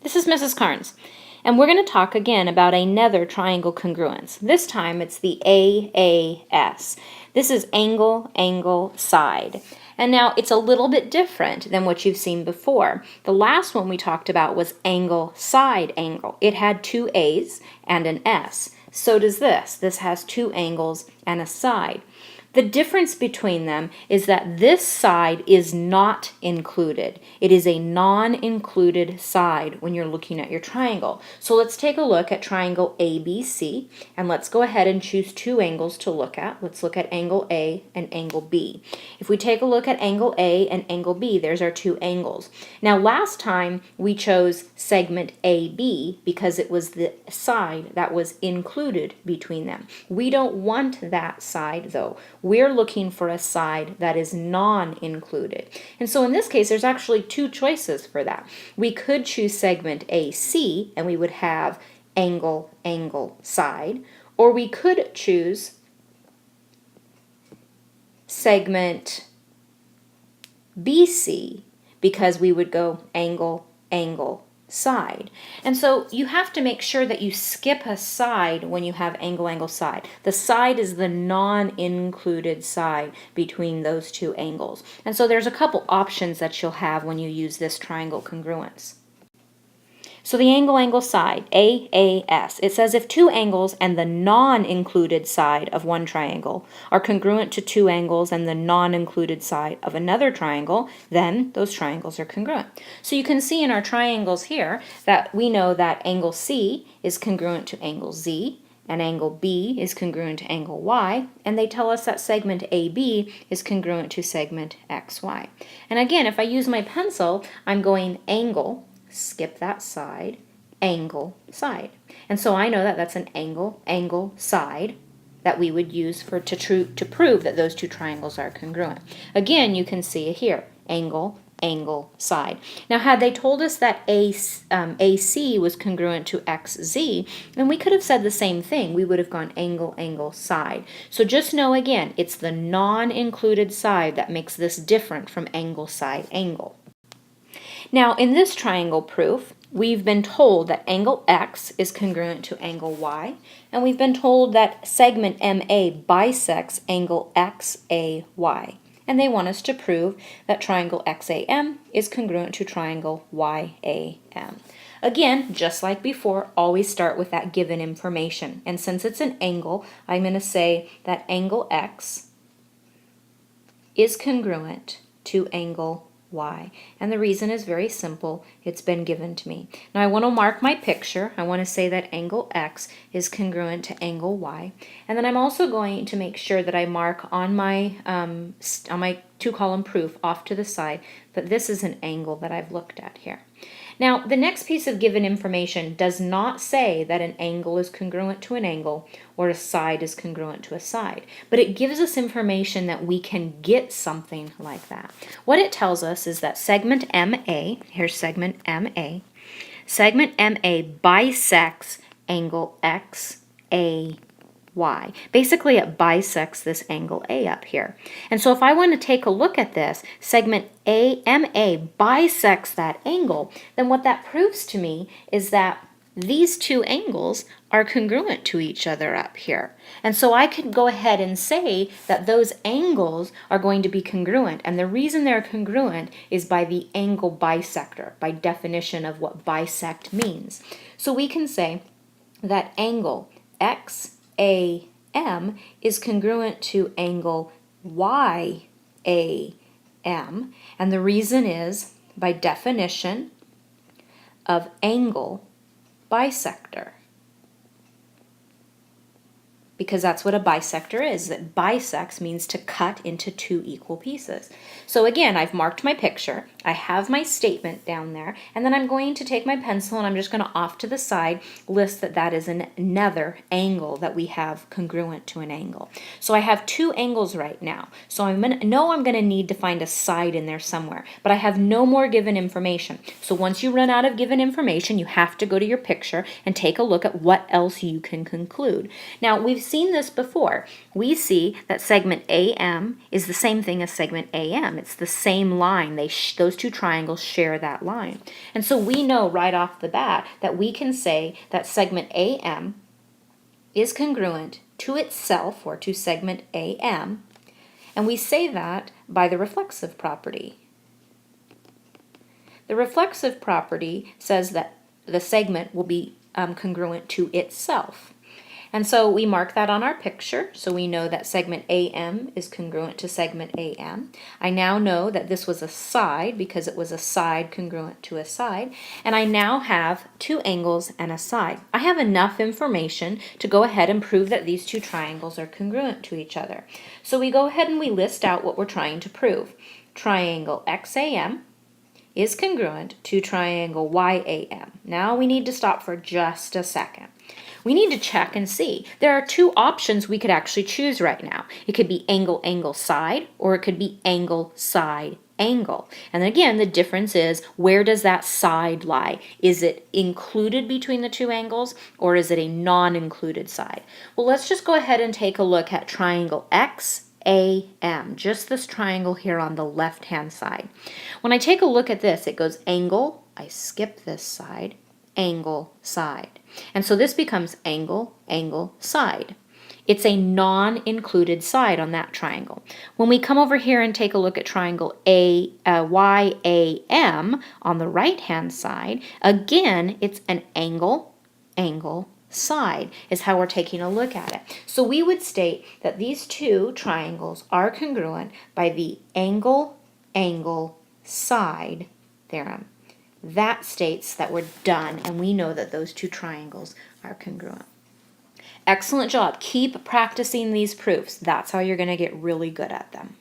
This is Mrs. Carnes, and we're going to talk again about another triangle congruence. This time it's the AAS. This is angle, angle, side. And now it's a little bit different than what you've seen before. The last one we talked about was angle, side, angle. It had two A's and an S. So does this. This has two angles and a side. The difference between them is that this side is not included. It is a non-included side when you're looking at your triangle. So let's take a look at triangle ABC, and let's go ahead and choose two angles to look at. Let's look at angle A and angle B. If we take a look at angle A and angle B, there's our two angles. Now last time we chose segment AB because it was the side that was included between them. We don't want that side though. We're looking for a side that is non-included. And so in this case, there's actually two choices for that. We could choose segment AC, and we would have angle, angle, side. Or we could choose segment BC, because we would go angle, angle, side. And so you have to make sure that you skip a side when you have angle, angle, side. The side is the non-included side between those two angles. And so there's a couple options that you'll have when you use this triangle congruence. So the angle, angle, side, AAS, it says if two angles and the non-included side of one triangle are congruent to two angles and the non-included side of another triangle, then those triangles are congruent. So you can see in our triangles here that we know that angle C is congruent to angle Z, and angle B is congruent to angle Y, and they tell us that segment AB is congruent to segment XY. And again, if I use my pencil, I'm going angle, skip that side, angle, side. And so I know that that's an angle, angle, side that we would use to prove that those two triangles are congruent. Again, you can see here, angle, angle, side. Now, had they told us that AC was congruent to XZ, then we could have said the same thing. We would have gone angle, angle, side. So just know again, it's the non-included side that makes this different from angle, side, angle. Now, in this triangle proof, we've been told that angle X is congruent to angle Y, and we've been told that segment MA bisects angle XAY. And they want us to prove that triangle XAM is congruent to triangle YAM. Again, just like before, always start with that given information. And since it's an angle, I'm going to say that angle X is congruent to angle Y. And the reason is very simple. It's been given to me. Now I want to mark my picture. I want to say that angle X is congruent to angle Y. And then I'm also going to make sure that I mark on my two-column proof off to the side that this is an angle that I've looked at here. Now, the next piece of given information does not say that an angle is congruent to an angle or a side is congruent to a side, but it gives us information that we can get something like that. What it tells us is that segment MA, here's segment MA bisects angle XAY. Basically, it bisects this angle A up here. And so if I want to take a look at this, segment AMA bisects that angle, then what that proves to me is that these two angles are congruent to each other up here. And so I could go ahead and say that those angles are going to be congruent. And the reason they're congruent is by the angle bisector, by definition of what bisect means. So we can say that angle XAM is congruent to angle YAM, and the reason is by definition of angle bisector, because that's what a bisector is. That bisects means to cut into two equal pieces. So again, I've marked my picture, I have my statement down there, and then I'm going to take my pencil and I'm just going to off to the side list that that is another angle that we have congruent to an angle. So I have two angles right now. So I'm going to need to find a side in there somewhere, but I have no more given information. So once you run out of given information, you have to go to your picture and take a look at what else you can conclude. Now, we've seen this before. We see that segment AM is the same thing as segment AM. It's the same line. Those those two triangles share that line. And so we know right off the bat that we can say that segment AM is congruent to itself, or to segment AM, and we say that by the reflexive property. The reflexive property says that the segment will be congruent to itself. And so we mark that on our picture, so we know that segment AM is congruent to segment AM. I now know that this was a side because it was a side congruent to a side, and I now have two angles and a side. I have enough information to go ahead and prove that these two triangles are congruent to each other. So we go ahead and we list out what we're trying to prove. Triangle XAM is congruent to triangle YAM. Now we need to stop for just a second. We need to check and see. There are two options we could actually choose right now. It could be angle, angle, side, or it could be angle, side, angle. And again, the difference is, where does that side lie? Is it included between the two angles, or is it a non-included side? Well, let's just go ahead and take a look at triangle XAM, just this triangle here on the left-hand side. When I take a look at this, it goes angle, I skip this side, angle, side. And so this becomes angle, angle, side. It's a non-included side on that triangle. When we come over here and take a look at triangle YAM on the right-hand side, again, it's an angle, angle, side is how we're taking a look at it. So we would state that these two triangles are congruent by the angle, angle, side theorem. That states that we're done, and we know that those two triangles are congruent. Excellent job. Keep practicing these proofs. That's how you're going to get really good at them.